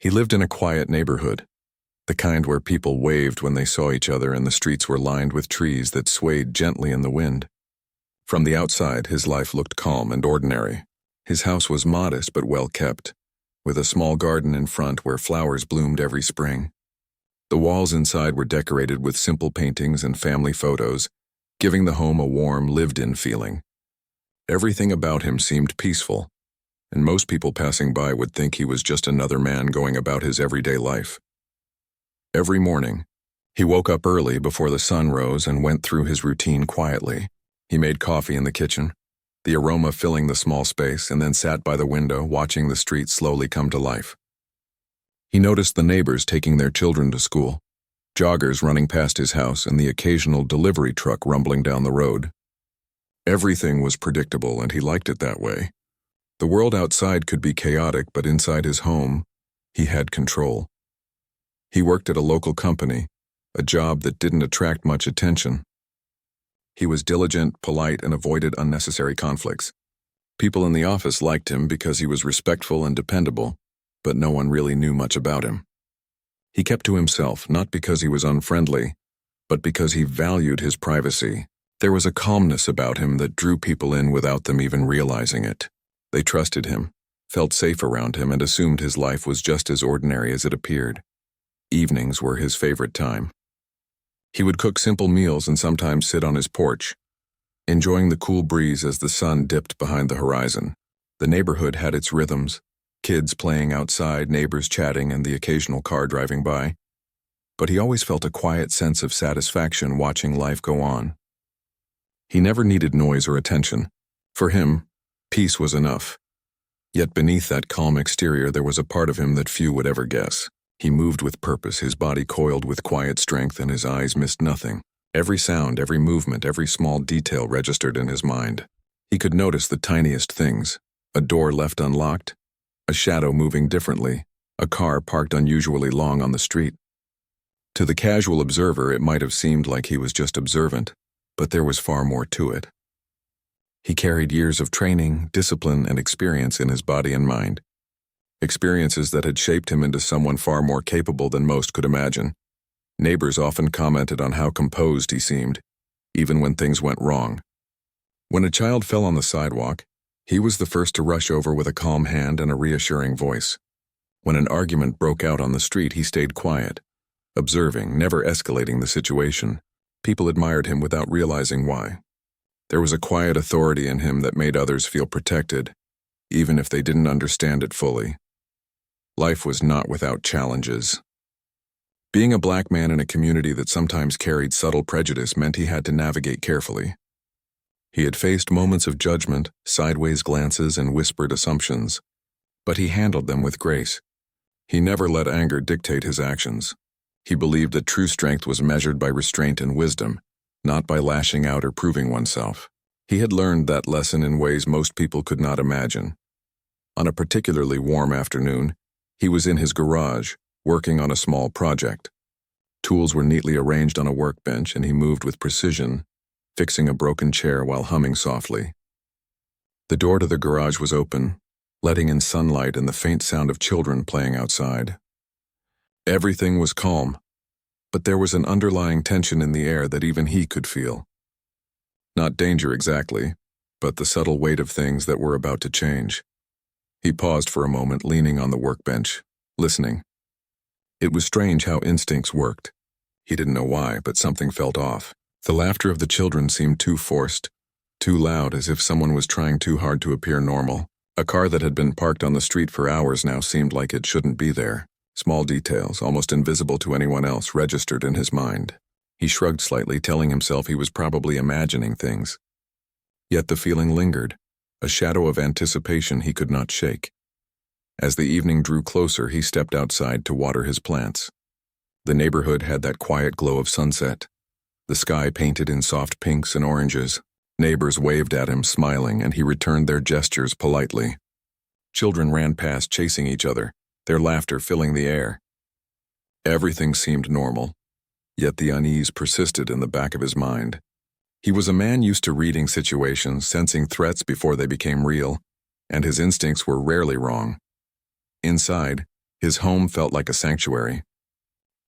He lived in a quiet neighborhood, the kind where people waved when they saw each other and the streets were lined with trees that swayed gently in the wind. From the outside, his life looked calm and ordinary. His house was modest but well kept, with a small garden in front where flowers bloomed every spring. The walls inside were decorated with simple paintings and family photos, giving the home a warm, lived-in feeling. Everything about him seemed peaceful, and most people passing by would think he was just another man going about his everyday life. Every morning, he woke up early before the sun rose and went through his routine quietly. He made coffee in the kitchen, the aroma filling the small space, and then sat by the window watching the street slowly come to life. He noticed the neighbors taking their children to school, joggers running past his house, and the occasional delivery truck rumbling down the road. Everything was predictable, and he liked it that way. The world outside could be chaotic, but inside his home, he had control. He worked at a local company, a job that didn't attract much attention. He was diligent, polite, and avoided unnecessary conflicts. People in the office liked him because he was respectful and dependable, but no one really knew much about him. He kept to himself, not because he was unfriendly, but because he valued his privacy. There was a calmness about him that drew people in without them even realizing it. They trusted him, felt safe around him, and assumed his life was just as ordinary as it appeared. Evenings were his favorite time. He would cook simple meals and sometimes sit on his porch, enjoying the cool breeze as the sun dipped behind the horizon. The neighborhood had its rhythms, kids playing outside, neighbors chatting, and the occasional car driving by. But he always felt a quiet sense of satisfaction watching life go on. He never needed noise or attention. For him, peace was enough. Yet beneath that calm exterior there was a part of him that few would ever guess. He moved with purpose, his body coiled with quiet strength, and his eyes missed nothing. Every sound, every movement, every small detail registered in his mind. He could notice the tiniest things: a door left unlocked, a shadow moving differently, a car parked unusually long on the street. To the casual observer, it might have seemed like he was just observant, but there was far more to it. He carried years of training, discipline, and experience in his body and mind. Experiences that had shaped him into someone far more capable than most could imagine. Neighbors often commented on how composed he seemed, even when things went wrong. When a child fell on the sidewalk, he was the first to rush over with a calm hand and a reassuring voice. When an argument broke out on the street, he stayed quiet, observing, never escalating the situation. People admired him without realizing why. There was a quiet authority in him that made others feel protected, even if they didn't understand it fully. Life was not without challenges. Being a black man in a community that sometimes carried subtle prejudice meant he had to navigate carefully. He had faced moments of judgment, sideways glances, and whispered assumptions, but he handled them with grace. He never let anger dictate his actions. He believed that true strength was measured by restraint and wisdom, not by lashing out or proving oneself. He had learned that lesson in ways most people could not imagine. On a particularly warm afternoon, he was in his garage, working on a small project. Tools were neatly arranged on a workbench, and he moved with precision, fixing a broken chair while humming softly. The door to the garage was open, letting in sunlight and the faint sound of children playing outside. Everything was calm, but there was an underlying tension in the air that even he could feel. Not danger exactly, but the subtle weight of things that were about to change. He paused for a moment, leaning on the workbench, listening. It was strange how instincts worked. He didn't know why, but something felt off. The laughter of the children seemed too forced, too loud, as if someone was trying too hard to appear normal. A car that had been parked on the street for hours now seemed like it shouldn't be there. Small details, almost invisible to anyone else, registered in his mind. He shrugged slightly, telling himself he was probably imagining things. Yet the feeling lingered, a shadow of anticipation he could not shake. As the evening drew closer, he stepped outside to water his plants. The neighborhood had that quiet glow of sunset, the sky painted in soft pinks and oranges. Neighbors waved at him, smiling, and he returned their gestures politely. Children ran past, chasing each other, their laughter filling the air. Everything seemed normal, yet the unease persisted in the back of his mind. He was a man used to reading situations, sensing threats before they became real, and his instincts were rarely wrong. Inside, His home felt like a sanctuary.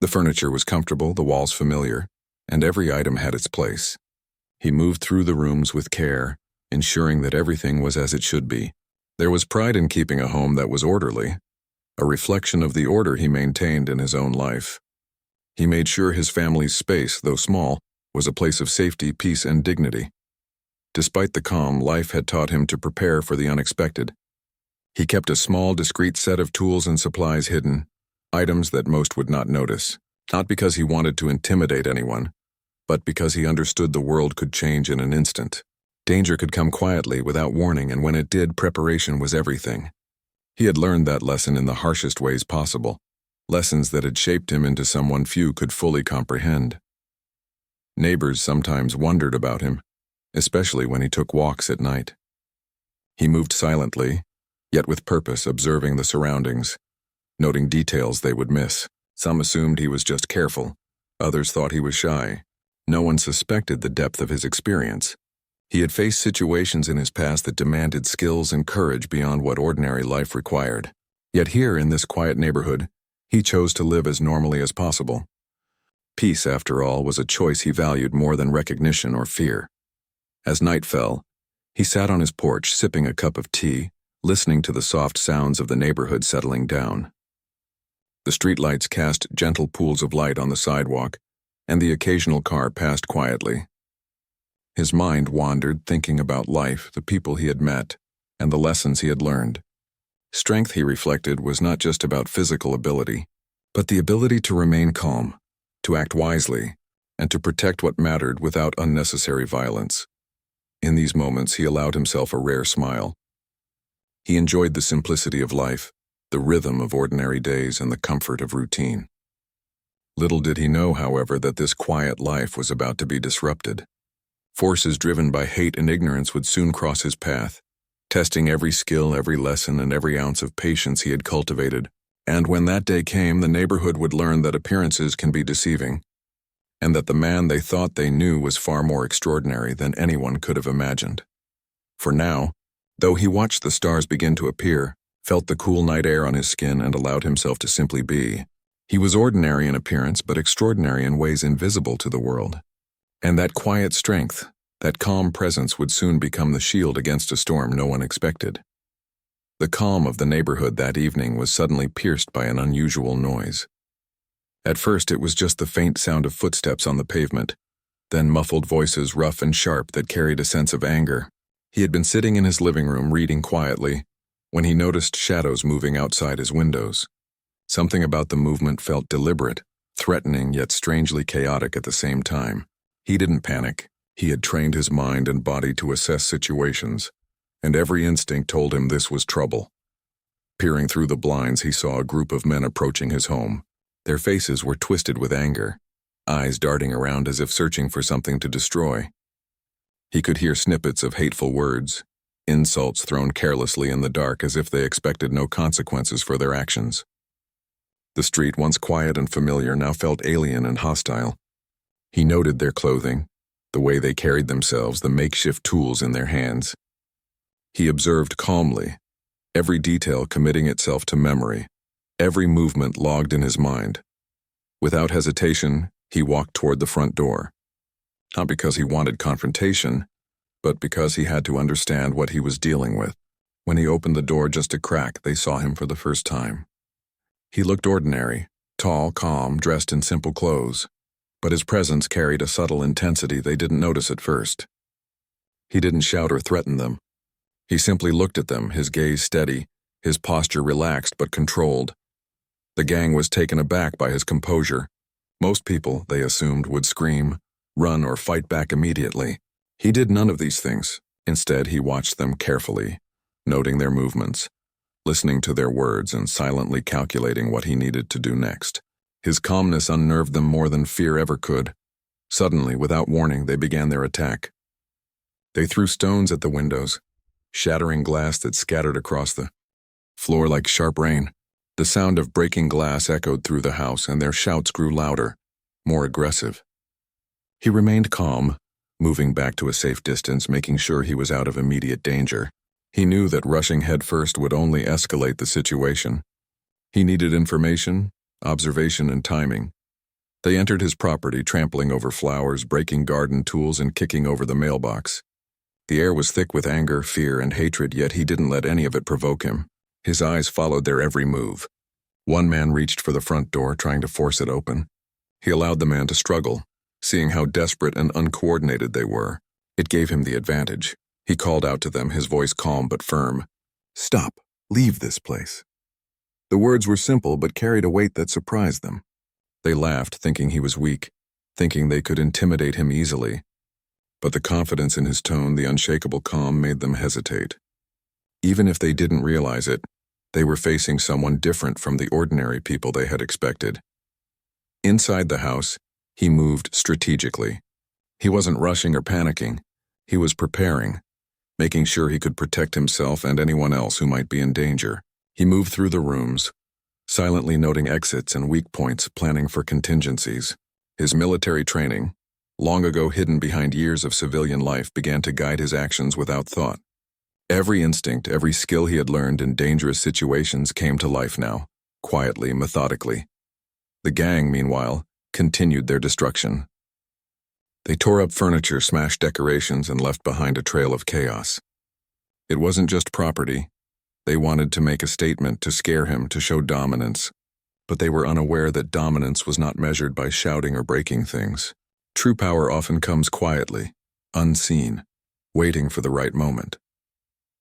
The furniture was comfortable, the walls familiar, and every item had its place. He moved through the rooms with care, ensuring that everything was as it should be. There was pride in keeping a home that was orderly, a reflection of the order he maintained in his own life. He made sure his family's space, though small, was a place of safety, peace, and dignity. Despite the calm, life had taught him to prepare for the unexpected. He kept a small, discreet set of tools and supplies hidden, items that most would not notice, not because he wanted to intimidate anyone, but because he understood the world could change in an instant. Danger could come quietly without warning, and when it did, preparation was everything. He had learned that lesson in the harshest ways possible, lessons that had shaped him into someone few could fully comprehend. Neighbors sometimes wondered about him, especially when he took walks at night. He moved silently, yet with purpose, observing the surroundings, noting details they would miss. Some assumed he was just careful, others thought he was shy. No one suspected the depth of his experience. He had faced situations in his past that demanded skills and courage beyond what ordinary life required. Yet here, in this quiet neighborhood, he chose to live as normally as possible. Peace, after all, was a choice he valued more than recognition or fear. As night fell, he sat on his porch, sipping a cup of tea, listening to the soft sounds of the neighborhood settling down. The streetlights cast gentle pools of light on the sidewalk, and the occasional car passed quietly. His mind wandered, thinking about life, the people he had met, and the lessons he had learned. Strength, he reflected, was not just about physical ability, but the ability to remain calm, to act wisely, and to protect what mattered without unnecessary violence. In these moments, he allowed himself a rare smile. He enjoyed the simplicity of life, the rhythm of ordinary days, and the comfort of routine. Little did he know, however, that this quiet life was about to be disrupted. Forces driven by hate and ignorance would soon cross his path, testing every skill, every lesson, and every ounce of patience he had cultivated. And when that day came, the neighborhood would learn that appearances can be deceiving, and that the man they thought they knew was far more extraordinary than anyone could have imagined. For now, though he watched the stars begin to appear, felt the cool night air on his skin, and allowed himself to simply be, he was ordinary in appearance, but extraordinary in ways invisible to the world. And that quiet strength, that calm presence would soon become the shield against a storm no one expected. The calm of the neighborhood that evening was suddenly pierced by an unusual noise. At first it was just the faint sound of footsteps on the pavement, then muffled voices, rough and sharp, that carried a sense of anger. He had been sitting in his living room reading quietly when he noticed shadows moving outside his windows. Something about the movement felt deliberate, threatening yet strangely chaotic at the same time. He didn't panic. He had trained his mind and body to assess situations, and every instinct told him this was trouble. Peering through the blinds, he saw a group of men approaching his home. Their faces were twisted with anger, eyes darting around as if searching for something to destroy. He could hear snippets of hateful words, insults thrown carelessly in the dark as if they expected no consequences for their actions. The street, once quiet and familiar, now felt alien and hostile. He noted their clothing, the way they carried themselves, the makeshift tools in their hands. He observed calmly, every detail committing itself to memory, every movement logged in his mind. Without hesitation, he walked toward the front door. Not because he wanted confrontation, but because he had to understand what he was dealing with. When he opened the door just a crack, they saw him for the first time. He looked ordinary, tall, calm, dressed in simple clothes, but his presence carried a subtle intensity they didn't notice at first. He didn't shout or threaten them. He simply looked at them, his gaze steady, his posture relaxed but controlled. The gang was taken aback by his composure. Most people, they assumed, would scream, run, or fight back immediately. He did none of these things. Instead, he watched them carefully, noting their movements, listening to their words, and silently calculating what he needed to do next. His calmness unnerved them more than fear ever could. Suddenly, without warning, they began their attack. They threw stones at the windows, shattering glass that scattered across the floor like sharp rain. The sound of breaking glass echoed through the house, and their shouts grew louder, more aggressive. He remained calm, moving back to a safe distance, making sure he was out of immediate danger. He knew that rushing headfirst would only escalate the situation. He needed information, observation, and timing. They entered his property, trampling over flowers, breaking garden tools, and kicking over the mailbox. The air was thick with anger, fear, and hatred, yet he didn't let any of it provoke him. His eyes followed their every move. One man reached for the front door, trying to force it open. He allowed the man to struggle, seeing how desperate and uncoordinated they were. It gave him the advantage. He called out to them, his voice calm but firm. "Stop. Leave this place." The words were simple but carried a weight that surprised them. They laughed, thinking he was weak, thinking they could intimidate him easily. But the confidence in his tone, the unshakable calm, made them hesitate. Even if they didn't realize it, they were facing someone different from the ordinary people they had expected. Inside the house, he moved strategically. He wasn't rushing or panicking. He was preparing, making sure he could protect himself and anyone else who might be in danger. He moved through the rooms, silently noting exits and weak points, planning for contingencies. His military training, long ago hidden behind years of civilian life, began to guide his actions without thought. Every instinct, every skill he had learned in dangerous situations came to life now, quietly, methodically. The gang, meanwhile, continued their destruction. They tore up furniture, smashed decorations, and left behind a trail of chaos. It wasn't just property. They wanted to make a statement, to scare him, to show dominance. But they were unaware that dominance was not measured by shouting or breaking things. True power often comes quietly, unseen, waiting for the right moment.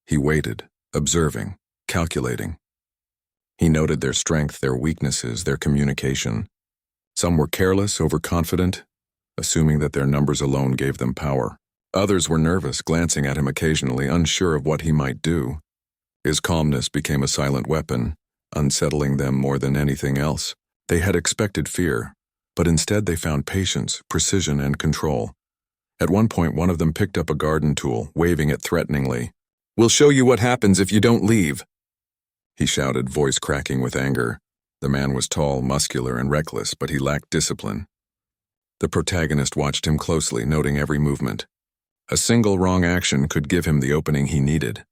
He waited, observing, calculating. He noted their strength, their weaknesses, their communication. Some were careless, overconfident, assuming that their numbers alone gave them power. Others were nervous, glancing at him occasionally, unsure of what he might do. His calmness became a silent weapon, unsettling them more than anything else. They had expected fear, but instead they found patience, precision, and control. At one point, one of them picked up a garden tool, waving it threateningly. "We'll show you what happens if you don't leave," he shouted, voice cracking with anger. The man was tall, muscular, and reckless, but he lacked discipline. The protagonist watched him closely, noting every movement. A single wrong action could give him the opening he needed.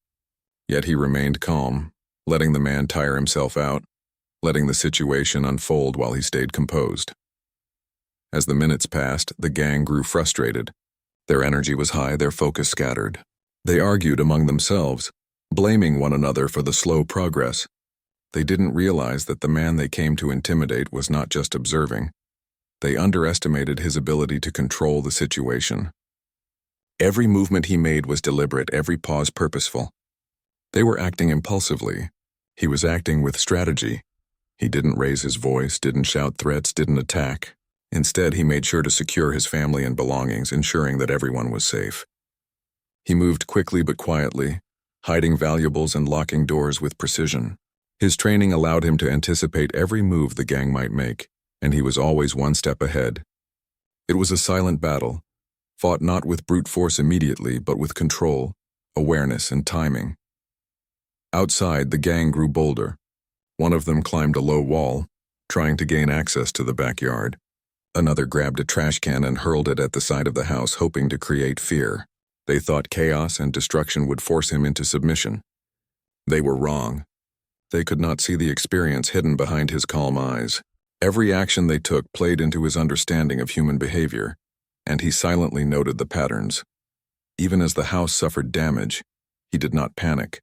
Yet he remained calm, letting the man tire himself out, letting the situation unfold while he stayed composed. As the minutes passed, the gang grew frustrated. Their energy was high, their focus scattered. They argued among themselves, blaming one another for the slow progress. They didn't realize that the man they came to intimidate was not just observing. They underestimated his ability to control the situation. Every movement he made was deliberate, every pause purposeful. They were acting impulsively. He was acting with strategy. He didn't raise his voice, didn't shout threats, didn't attack. Instead, he made sure to secure his family and belongings, ensuring that everyone was safe. He moved quickly but quietly, hiding valuables and locking doors with precision. His training allowed him to anticipate every move the gang might make, and he was always one step ahead. It was a silent battle, fought not with brute force immediately, but with control, awareness, and timing. Outside, the gang grew bolder. One of them climbed a low wall, trying to gain access to the backyard. Another grabbed a trash can and hurled it at the side of the house, hoping to create fear. They thought chaos and destruction would force him into submission. They were wrong. They could not see the experience hidden behind his calm eyes. Every action they took played into his understanding of human behavior, and he silently noted the patterns. Even as the house suffered damage, he did not panic.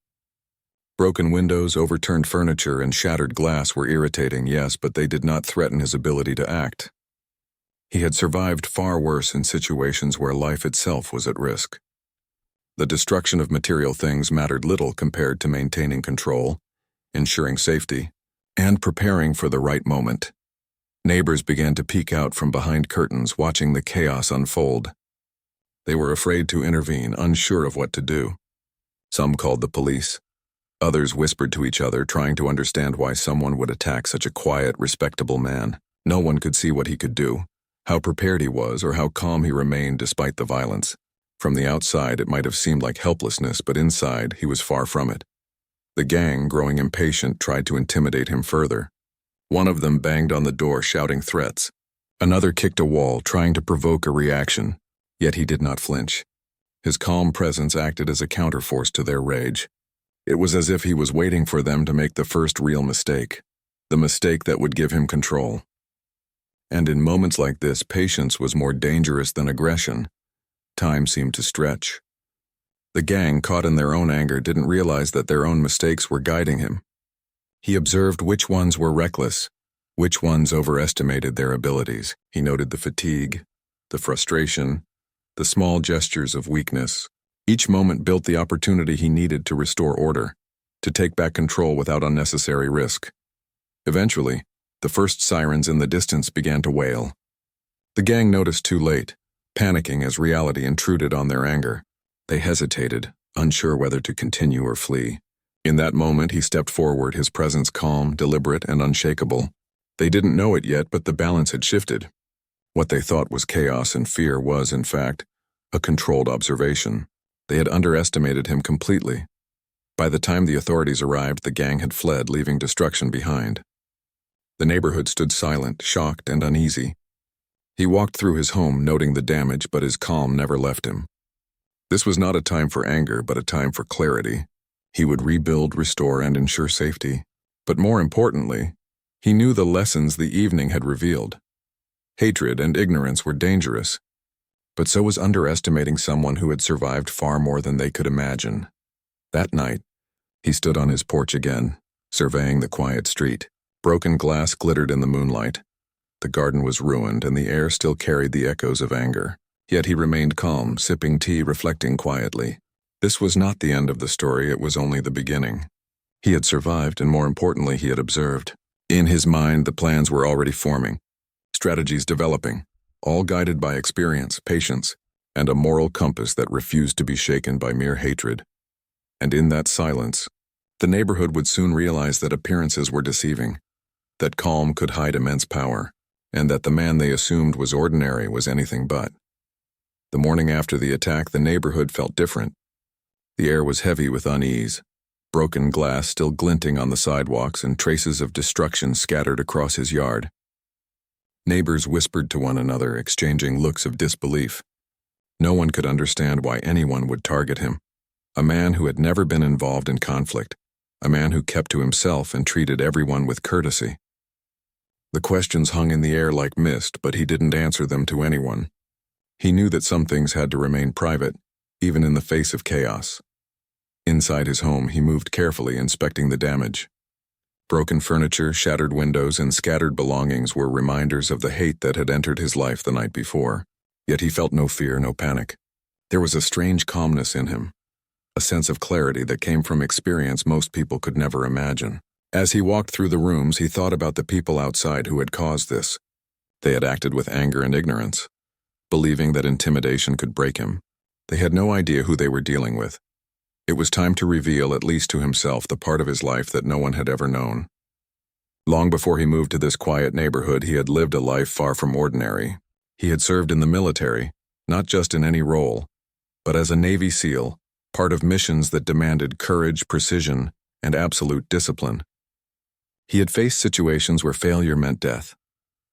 Broken windows, overturned furniture, and shattered glass were irritating, yes, but they did not threaten his ability to act. He had survived far worse in situations where life itself was at risk. The destruction of material things mattered little compared to maintaining control, ensuring safety, and preparing for the right moment. Neighbors began to peek out from behind curtains, watching the chaos unfold. They were afraid to intervene, unsure of what to do. Some called the police. Others whispered to each other, trying to understand why someone would attack such a quiet, respectable man. No one could see what he could do, how prepared he was, or how calm he remained despite the violence. From the outside, it might have seemed like helplessness, but inside, he was far from it. The gang, growing impatient, tried to intimidate him further. One of them banged on the door, shouting threats. Another kicked a wall, trying to provoke a reaction. Yet he did not flinch. His calm presence acted as a counterforce to their rage. It was as if he was waiting for them to make the first real mistake. the mistake that would give him control. And in moments like this, patience was more dangerous than aggression. Time seemed to stretch. The gang, caught in their own anger, didn't realize that their own mistakes were guiding him. He observed which ones were reckless, which ones overestimated their abilities. He noted the fatigue, the frustration, the small gestures of weakness. Each moment built the opportunity he needed to restore order, to take back control without unnecessary risk. Eventually, the first sirens in the distance began to wail. The gang noticed too late, panicking as reality intruded on their anger. They hesitated, unsure whether to continue or flee. In that moment, he stepped forward, his presence calm, deliberate, and unshakable. They didn't know it yet, but the balance had shifted. What they thought was chaos and fear was, in fact, a controlled observation. They had underestimated him completely. By the time the authorities arrived, the gang had fled, leaving destruction behind. The neighborhood stood silent, shocked, and uneasy. He walked through his home, noting the damage, but his calm never left him. This was not a time for anger, but a time for clarity. He would rebuild, restore, and ensure safety. But more importantly, he knew the lessons the evening had revealed. Hatred and ignorance were dangerous, but so was underestimating someone who had survived far more than they could imagine. That night, he stood on his porch again, surveying the quiet street. Broken glass glittered in the moonlight. The garden was ruined, and the air still carried the echoes of anger. Yet he remained calm, sipping tea, reflecting quietly. This was not the end of the story, it was only the beginning. He had survived, and more importantly, he had observed. In his mind, the plans were already forming, strategies developing, all guided by experience, patience, and a moral compass that refused to be shaken by mere hatred. And in that silence, the neighborhood would soon realize that appearances were deceiving, that calm could hide immense power, and that the man they assumed was ordinary was anything but. The morning after the attack, the neighborhood felt different. The air was heavy with unease, broken glass still glinting on the sidewalks and traces of destruction scattered across his yard. Neighbors whispered to one another, exchanging looks of disbelief. No one could understand why anyone would target him. A man who had never been involved in conflict, a man who kept to himself and treated everyone with courtesy. The questions hung in the air like mist, but he didn't answer them to anyone. He knew that some things had to remain private, even in the face of chaos. Inside his home, he moved carefully, inspecting the damage. Broken furniture, shattered windows, and scattered belongings were reminders of the hate that had entered his life the night before. Yet he felt no fear, no panic. There was a strange calmness in him, a sense of clarity that came from experience most people could never imagine. As he walked through the rooms, he thought about the people outside who had caused this. They had acted with anger and ignorance, believing that intimidation could break him. They had no idea who they were dealing with. It was time to reveal, at least to himself, the part of his life that no one had ever known. Long before he moved to this quiet neighborhood, he had lived a life far from ordinary. He had served in the military, not just in any role, but as a Navy SEAL, part of missions that demanded courage, precision, and absolute discipline. He had faced situations where failure meant death,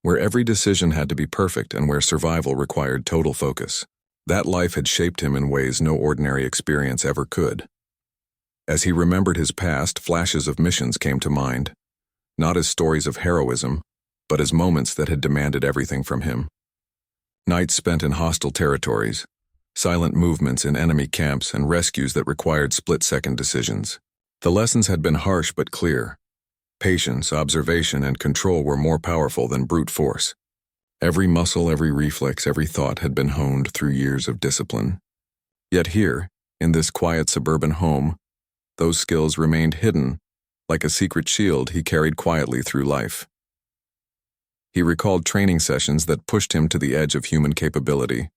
where every decision had to be perfect and where survival required total focus. That life had shaped him in ways no ordinary experience ever could. As he remembered his past, flashes of missions came to mind, not as stories of heroism, but as moments that had demanded everything from him. Nights spent in hostile territories, silent movements in enemy camps, and rescues that required split-second decisions. The lessons had been harsh but clear. Patience, observation, and control were more powerful than brute force. Every muscle, every reflex, every thought had been honed through years of discipline. Yet here, in this quiet suburban home, those skills remained hidden, like a secret shield he carried quietly through life. He recalled training sessions that pushed him to the edge of human capability.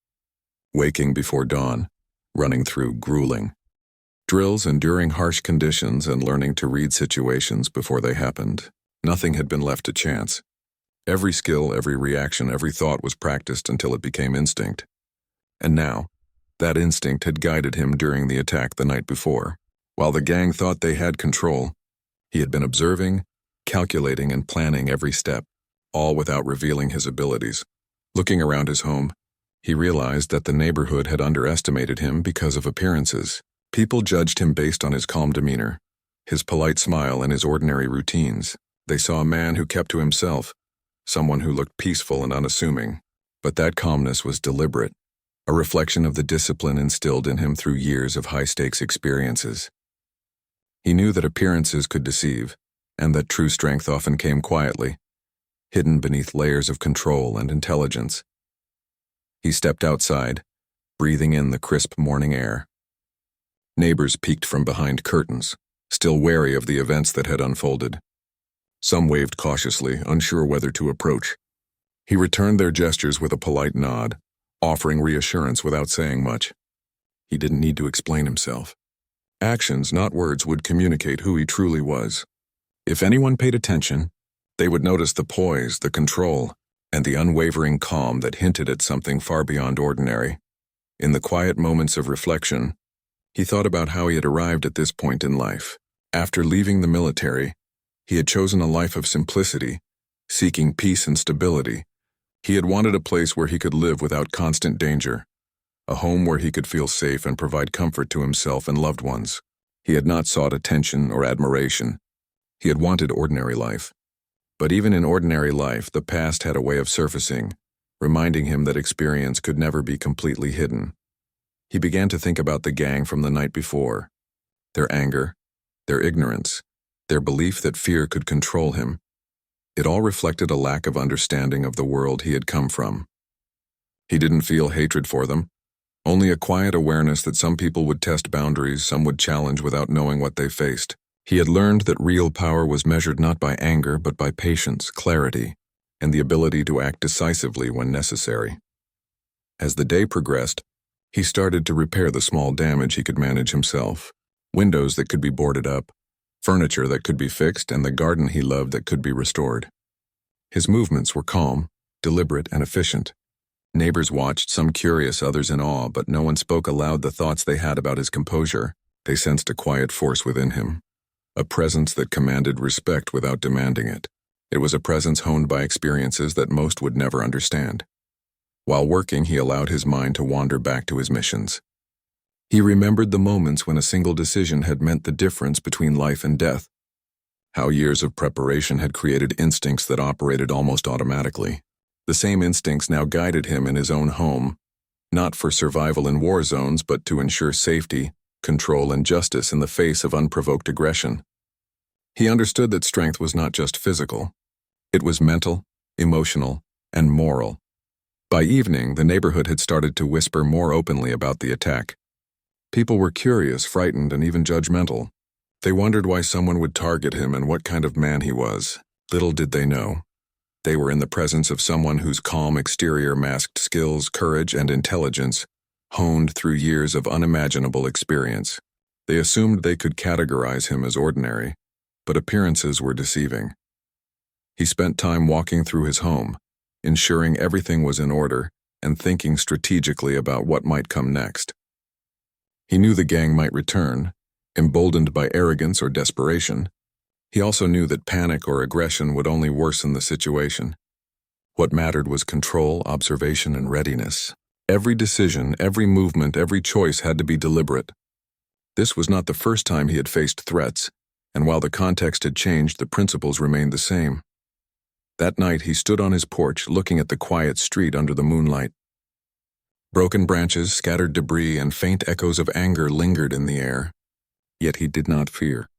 Waking before dawn, running through grueling drills, enduring harsh conditions, and learning to read situations before they happened. Nothing had been left to chance. Every skill, every reaction, every thought was practiced until it became instinct. And now, that instinct had guided him during the attack the night before. While the gang thought they had control, he had been observing, calculating, and planning every step, all without revealing his abilities. Looking around his home, he realized that the neighborhood had underestimated him because of appearances. People judged him based on his calm demeanor, his polite smile, and his ordinary routines. They saw a man who kept to himself, someone who looked peaceful and unassuming. But that calmness was deliberate, a reflection of the discipline instilled in him through years of high-stakes experiences. He knew that appearances could deceive, and that true strength often came quietly, hidden beneath layers of control and intelligence. He stepped outside, breathing in the crisp morning air. Neighbors peeked from behind curtains, still wary of the events that had unfolded. Some waved cautiously, unsure whether to approach. He returned their gestures with a polite nod, offering reassurance without saying much. He didn't need to explain himself. Actions, not words, would communicate who he truly was. If anyone paid attention, they would notice the poise, the control, and the unwavering calm that hinted at something far beyond ordinary. In the quiet moments of reflection, he thought about how he had arrived at this point in life. After leaving the military, he had chosen a life of simplicity, seeking peace and stability. He had wanted a place where he could live without constant danger, a home where he could feel safe and provide comfort to himself and loved ones. He had not sought attention or admiration. He had wanted ordinary life. But even in ordinary life, the past had a way of surfacing, reminding him that experience could never be completely hidden. He began to think about the gang from the night before, their anger, their ignorance, their belief that fear could control him. It all reflected a lack of understanding of the world he had come from. He didn't feel hatred for them, only a quiet awareness that some people would test boundaries, some would challenge without knowing what they faced. He had learned that real power was measured not by anger but by patience, clarity, and the ability to act decisively when necessary. As the day progressed, he started to repair the small damage he could manage himself. Windows that could be boarded up, furniture that could be fixed, and the garden he loved that could be restored. His movements were calm, deliberate, and efficient. Neighbors watched, some curious, others in awe, but no one spoke aloud the thoughts they had about his composure. They sensed a quiet force within him, a presence that commanded respect without demanding it. It was a presence honed by experiences that most would never understand. While working, he allowed his mind to wander back to his missions. He remembered the moments when a single decision had meant the difference between life and death, how years of preparation had created instincts that operated almost automatically. The same instincts now guided him in his own home, not for survival in war zones, but to ensure safety, control, and justice in the face of unprovoked aggression. He understood that strength was not just physical. It was mental, emotional, and moral. By evening, the neighborhood had started to whisper more openly about the attack. People were curious, frightened, and even judgmental. They wondered why someone would target him and what kind of man he was. Little did they know. They were in the presence of someone whose calm exterior masked skills, courage, and intelligence, honed through years of unimaginable experience. They assumed they could categorize him as ordinary, but appearances were deceiving. He spent time walking through his home, ensuring everything was in order and thinking strategically about what might come next. He knew the gang might return, emboldened by arrogance or desperation. He also knew that panic or aggression would only worsen the situation. What mattered was control, observation, and readiness. Every decision, every movement, every choice had to be deliberate. This was not the first time he had faced threats, and while the context had changed, the principles remained the same. That night, he stood on his porch, looking at the quiet street under the moonlight. Broken branches, scattered debris, and faint echoes of anger lingered in the air. Yet he did not fear.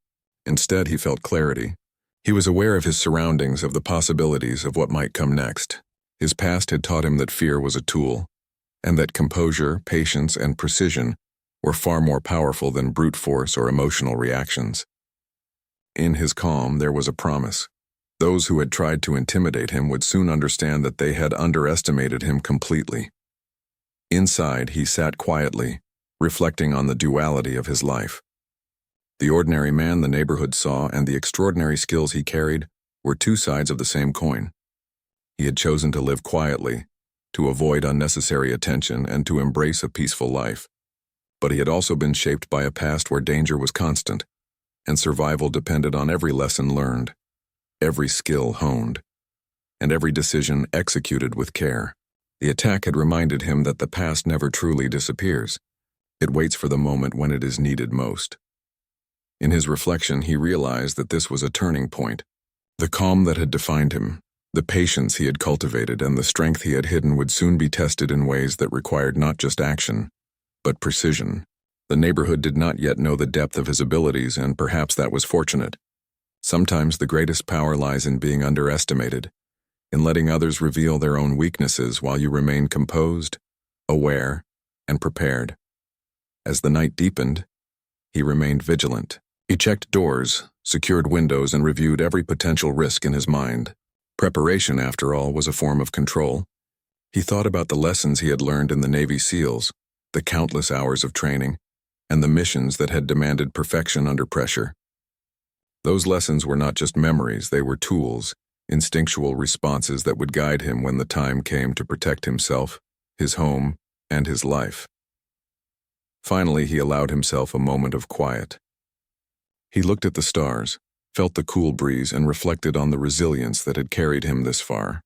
Instead, he felt clarity. He was aware of his surroundings, of the possibilities of what might come next. His past had taught him that fear was a tool, and that composure, patience, and precision were far more powerful than brute force or emotional reactions. In his calm, there was a promise. Those who had tried to intimidate him would soon understand that they had underestimated him completely. Inside, he sat quietly, reflecting on the duality of his life. The ordinary man the neighborhood saw and the extraordinary skills he carried were two sides of the same coin. He had chosen to live quietly, to avoid unnecessary attention, and to embrace a peaceful life. But he had also been shaped by a past where danger was constant, and survival depended on every lesson learned, every skill honed, and every decision executed with care. The attack had reminded him that the past never truly disappears. It waits for the moment when it is needed most. In his reflection, he realized that this was a turning point. The calm that had defined him, the patience he had cultivated, and the strength he had hidden would soon be tested in ways that required not just action, but precision. The neighborhood did not yet know the depth of his abilities, and perhaps that was fortunate. Sometimes the greatest power lies in being underestimated, in letting others reveal their own weaknesses while you remain composed, aware, and prepared. As the night deepened, he remained vigilant. He checked doors, secured windows, and reviewed every potential risk in his mind. Preparation, after all, was a form of control. He thought about the lessons he had learned in the Navy SEALs, the countless hours of training, and the missions that had demanded perfection under pressure. Those lessons were not just memories, they were tools, instinctual responses that would guide him when the time came to protect himself, his home, and his life. Finally, he allowed himself a moment of quiet. He looked at the stars, felt the cool breeze, and reflected on the resilience that had carried him this far.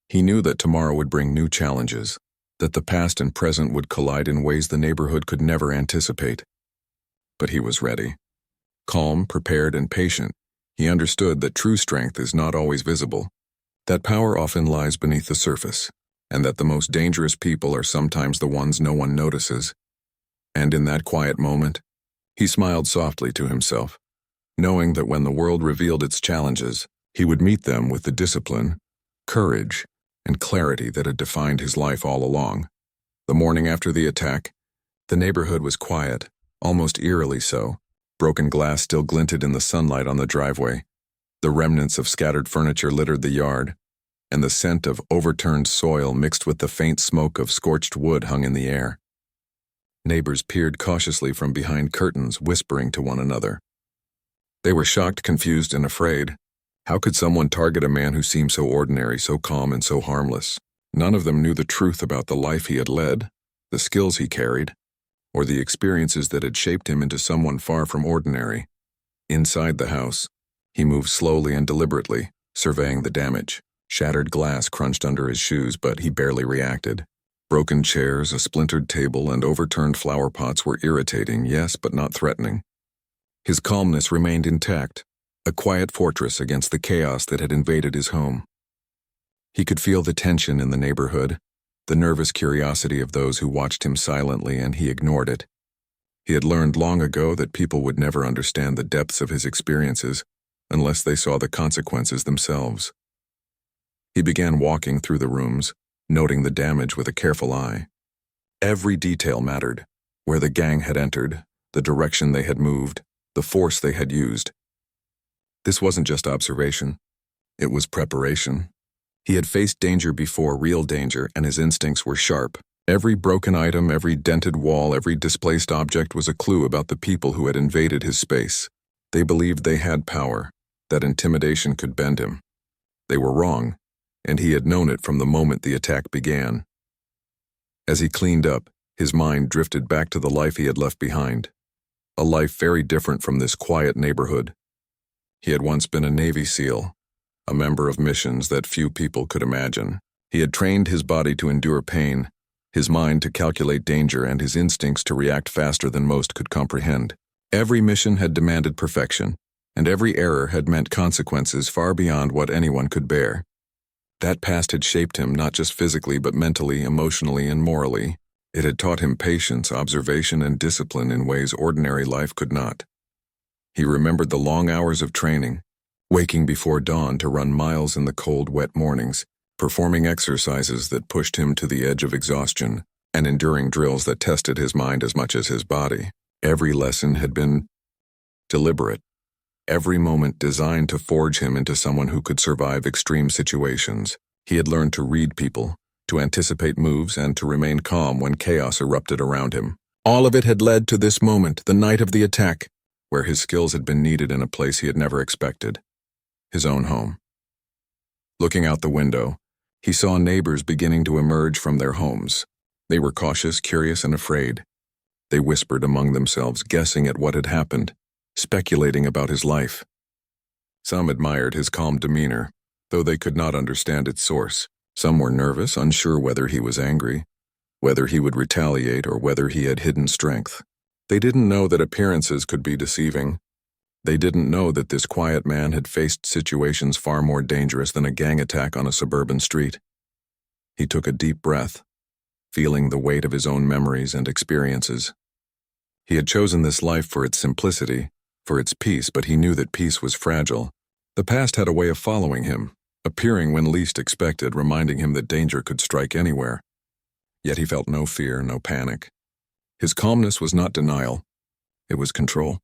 He knew that tomorrow would bring new challenges, that the past and present would collide in ways the neighborhood could never anticipate. But he was ready. Calm, prepared, and patient, he understood that true strength is not always visible, that power often lies beneath the surface, and that the most dangerous people are sometimes the ones no one notices. And in that quiet moment, he smiled softly to himself, knowing that when the world revealed its challenges, he would meet them with the discipline, courage, and clarity that had defined his life all along. The morning after the attack, the neighborhood was quiet, almost eerily so. Broken glass still glinted in the sunlight on the driveway. The remnants of scattered furniture littered the yard, and the scent of overturned soil mixed with the faint smoke of scorched wood hung in the air. Neighbors peered cautiously from behind curtains, whispering to one another. They were shocked, confused, and afraid. How could someone target a man who seemed so ordinary, so calm, and so harmless? None of them knew the truth about the life he had led, the skills he carried, or the experiences that had shaped him into someone far from ordinary. Inside the house, he moved slowly and deliberately, surveying the damage. Shattered glass crunched under his shoes, but he barely reacted. Broken chairs, a splintered table, and overturned flower pots were irritating, yes, but not threatening. His calmness remained intact, a quiet fortress against the chaos that had invaded his home. He could feel the tension in the neighborhood, the nervous curiosity of those who watched him silently, and he ignored it. He had learned long ago that people would never understand the depths of his experiences unless they saw the consequences themselves. He began walking through the rooms, noting the damage with a careful eye. Every detail mattered: where the gang had entered, the direction they had moved, the force they had used. This wasn't just observation. It was preparation. He had faced danger before, real danger, and his instincts were sharp. Every broken item, every dented wall, every displaced object was a clue about the people who had invaded his space. They believed they had power, that intimidation could bend him. They were wrong, and he had known it from the moment the attack began. As he cleaned up, his mind drifted back to the life he had left behind, a life very different from this quiet neighborhood. He had once been a Navy SEAL, a member of missions that few people could imagine. He had trained his body to endure pain, his mind to calculate danger, and his instincts to react faster than most could comprehend. Every mission had demanded perfection, and every error had meant consequences far beyond what anyone could bear. That past had shaped him not just physically but mentally, emotionally, and morally. It had taught him patience, observation, and discipline in ways ordinary life could not. He remembered the long hours of training, waking before dawn to run miles in the cold, wet mornings, performing exercises that pushed him to the edge of exhaustion, and enduring drills that tested his mind as much as his body. Every lesson had been deliberate, every moment designed to forge him into someone who could survive extreme situations. He had learned to read people, to anticipate moves, and to remain calm when chaos erupted around him. All of it had led to this moment, the night of the attack, where his skills had been needed in a place he had never expected: his own home. Looking out the window, he saw neighbors beginning to emerge from their homes. They were cautious, curious, and afraid. They whispered among themselves, guessing at what had happened, speculating about his life. Some admired his calm demeanor, though they could not understand its source. Some were nervous, unsure whether he was angry, whether he would retaliate, or whether he had hidden strength. They didn't know that appearances could be deceiving. They didn't know that this quiet man had faced situations far more dangerous than a gang attack on a suburban street. He took a deep breath, feeling the weight of his own memories and experiences. He had chosen this life for its simplicity, for its peace, but he knew that peace was fragile. The past had a way of following him, appearing when least expected, reminding him that danger could strike anywhere. Yet he felt no fear, no panic. His calmness was not denial. It was control.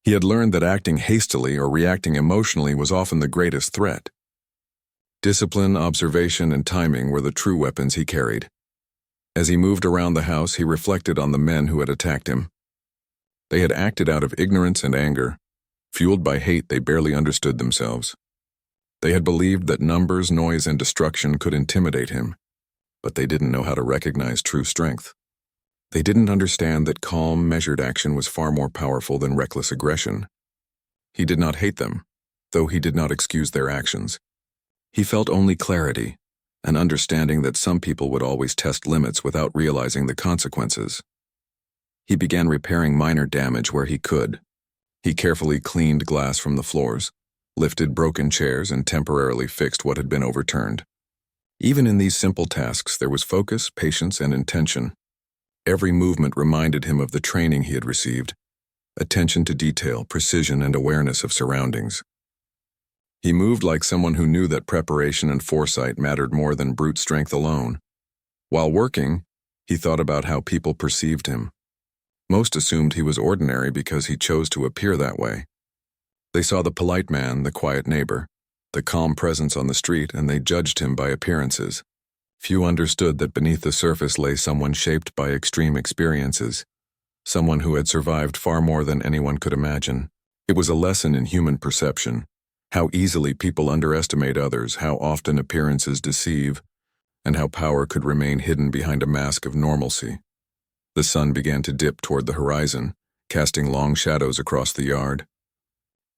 He had learned that acting hastily or reacting emotionally was often the greatest threat. Discipline, observation, and timing were the true weapons he carried. As he moved around the house, he reflected on the men who had attacked him. They had acted out of ignorance and anger. Fueled by hate, they barely understood themselves. They had believed that numbers, noise, and destruction could intimidate him, but they didn't know how to recognize true strength. They didn't understand that calm, measured action was far more powerful than reckless aggression. He did not hate them, though he did not excuse their actions. He felt only clarity, an understanding that some people would always test limits without realizing the consequences. He began repairing minor damage where he could. He carefully cleaned glass from the floors, lifted broken chairs, and temporarily fixed what had been overturned. Even in these simple tasks, there was focus, patience, and intention. Every movement reminded him of the training he had received, attention to detail, precision, and awareness of surroundings. He moved like someone who knew that preparation and foresight mattered more than brute strength alone. While working, he thought about how people perceived him. Most assumed he was ordinary because he chose to appear that way. They saw the polite man, the quiet neighbor, the calm presence on the street, and they judged him by appearances. Few understood that beneath the surface lay someone shaped by extreme experiences, someone who had survived far more than anyone could imagine. It was a lesson in human perception, how easily people underestimate others, how often appearances deceive, and how power could remain hidden behind a mask of normalcy. The sun began to dip toward the horizon, casting long shadows across the yard.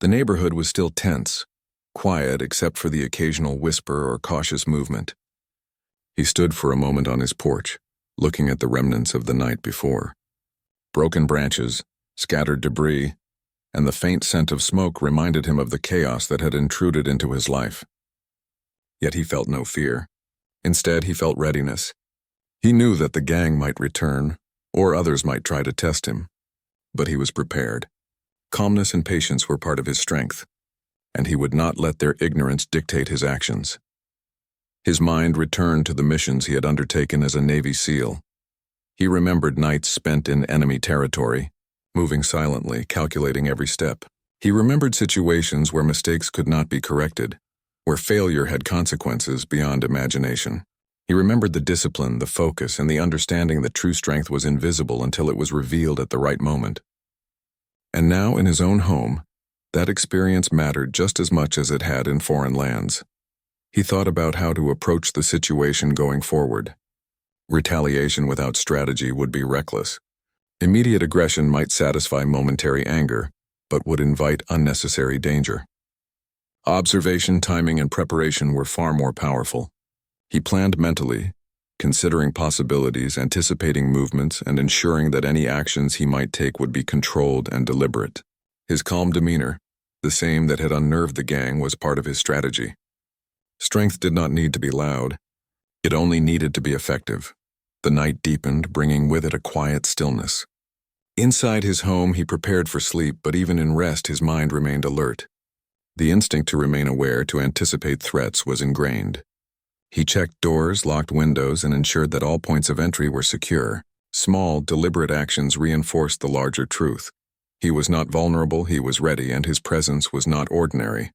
The neighborhood was still tense, quiet except for the occasional whisper or cautious movement. He stood for a moment on his porch, looking at the remnants of the night before. Broken branches, scattered debris, and the faint scent of smoke reminded him of the chaos that had intruded into his life. Yet he felt no fear. Instead, he felt readiness. He knew that the gang might return, or others might try to test him. But he was prepared. Calmness and patience were part of his strength, and he would not let their ignorance dictate his actions. His mind returned to the missions he had undertaken as a Navy SEAL. He remembered nights spent in enemy territory, moving silently, calculating every step. He remembered situations where mistakes could not be corrected, where failure had consequences beyond imagination. He remembered the discipline, the focus, and the understanding that true strength was invisible until it was revealed at the right moment. And now, in his own home, that experience mattered just as much as it had in foreign lands. He thought about how to approach the situation going forward. Retaliation without strategy would be reckless. Immediate aggression might satisfy momentary anger, but would invite unnecessary danger. Observation, timing, and preparation were far more powerful. He planned mentally, considering possibilities, anticipating movements, and ensuring that any actions he might take would be controlled and deliberate. His calm demeanor, the same that had unnerved the gang, was part of his strategy. Strength did not need to be loud. It only needed to be effective. The night deepened, bringing with it a quiet stillness. Inside his home, he prepared for sleep, but even in rest, his mind remained alert. The instinct to remain aware, to anticipate threats, was ingrained. He checked doors, locked windows, and ensured that all points of entry were secure. Small, deliberate actions reinforced the larger truth. He was not vulnerable, he was ready, and his presence was not ordinary.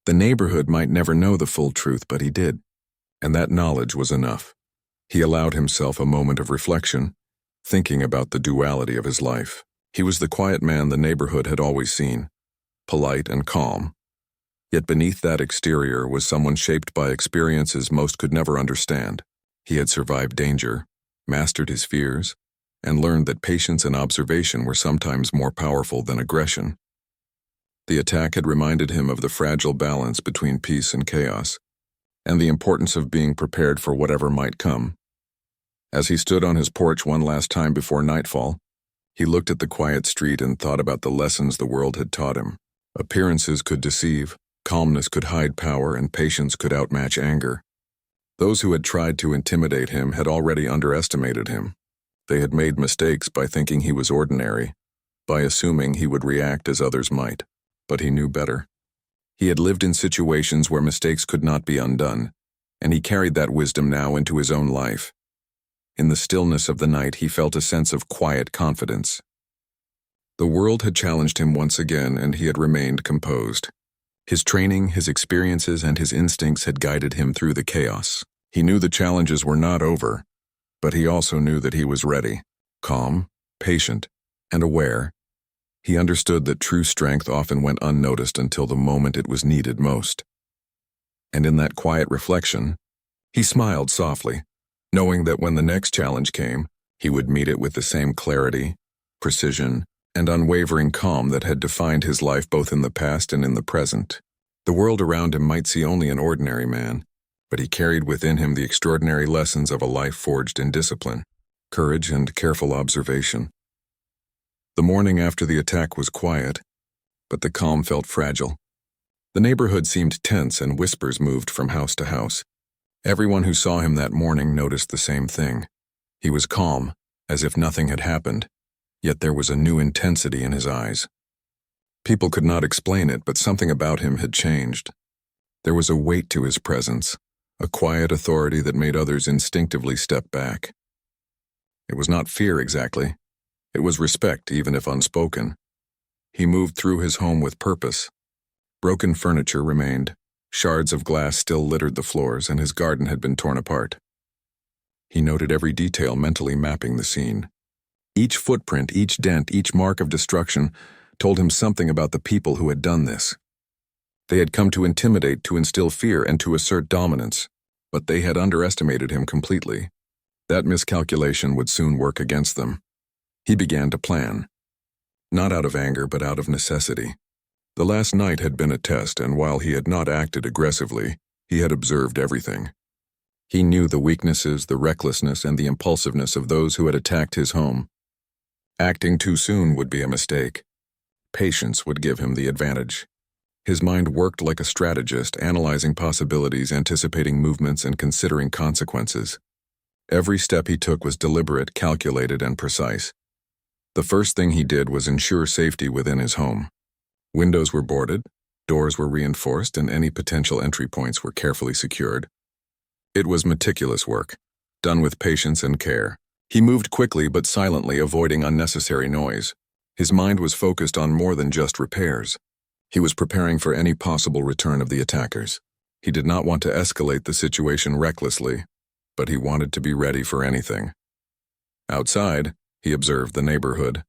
The neighborhood might never know the full truth, but he did, and that knowledge was enough. He allowed himself a moment of reflection, thinking about the duality of his life. He was the quiet man the neighborhood had always seen, polite and calm. Yet beneath that exterior was someone shaped by experiences most could never understand. He had survived danger, mastered his fears, and learned that patience and observation were sometimes more powerful than aggression. The attack had reminded him of the fragile balance between peace and chaos, and the importance of being prepared for whatever might come. As he stood on his porch one last time before nightfall, He looked at the quiet street and thought about the lessons the world had taught him. Appearances could deceive, calmness could hide power, and patience could outmatch anger. Those who had tried to intimidate him had already underestimated him. They had made mistakes by thinking he was ordinary, by assuming he would react as others might. But he knew better. He had lived in situations where mistakes could not be undone, and he carried that wisdom now into his own life. In the stillness of the night, he felt a sense of quiet confidence. The world had challenged him once again, and he had remained composed. His training, his experiences, and his instincts had guided him through the chaos. He knew the challenges were not over, but he also knew that he was ready, calm, patient, and aware. He understood that true strength often went unnoticed until the moment it was needed most. And in that quiet reflection, he smiled softly, knowing that when the next challenge came, he would meet it with the same clarity, precision, and unwavering calm that had defined his life both in the past and in the present. The world around him might see only an ordinary man, but he carried within him the extraordinary lessons of a life forged in discipline, courage, and careful observation. The morning after the attack was quiet, but the calm felt fragile. The neighborhood seemed tense and whispers moved from house to house. Everyone who saw him that morning noticed the same thing. He was calm, as if nothing had happened, yet there was a new intensity in his eyes. People could not explain it, but something about him had changed. There was a weight to his presence, a quiet authority that made others instinctively step back. It was not fear exactly. It was respect, even if unspoken. He moved through his home with purpose. Broken furniture remained. Shards of glass still littered the floors, and his garden had been torn apart. He noted every detail, mentally mapping the scene. Each footprint, each dent, each mark of destruction told him something about the people who had done this. They had come to intimidate, to instill fear, and to assert dominance, but they had underestimated him completely. That miscalculation would soon work against them. He began to plan. Not out of anger, but out of necessity. The last night had been a test, and while he had not acted aggressively, he had observed everything. He knew the weaknesses, the recklessness, and the impulsiveness of those who had attacked his home. Acting too soon would be a mistake. Patience would give him the advantage. His mind worked like a strategist, analyzing possibilities, anticipating movements, and considering consequences. Every step he took was deliberate, calculated, and precise. The first thing he did was ensure safety within his home. Windows were boarded, doors were reinforced, and any potential entry points were carefully secured. It was meticulous work, done with patience and care. He moved quickly but silently, avoiding unnecessary noise. His mind was focused on more than just repairs. He was preparing for any possible return of the attackers. He did not want to escalate the situation recklessly, but he wanted to be ready for anything. Outside, he observed the neighborhood.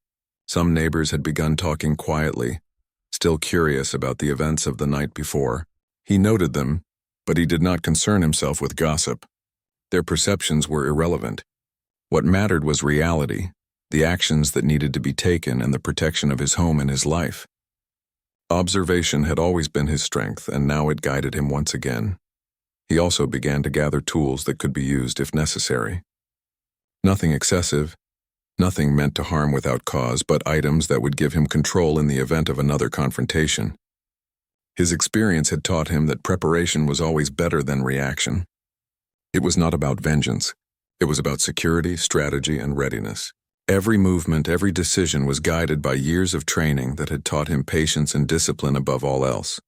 Some neighbors had begun talking quietly, still curious about the events of the night before. He noted them, but he did not concern himself with gossip. Their perceptions were irrelevant. What mattered was reality, the actions that needed to be taken, and the protection of his home and his life. Observation had always been his strength, and now it guided him once again. He also began to gather tools that could be used if necessary. Nothing excessive, nothing meant to harm without cause, but items that would give him control in the event of another confrontation. His experience had taught him that preparation was always better than reaction. It was not about vengeance. It was about security, strategy, and readiness. Every movement, every decision was guided by years of training that had taught him patience and discipline above all else.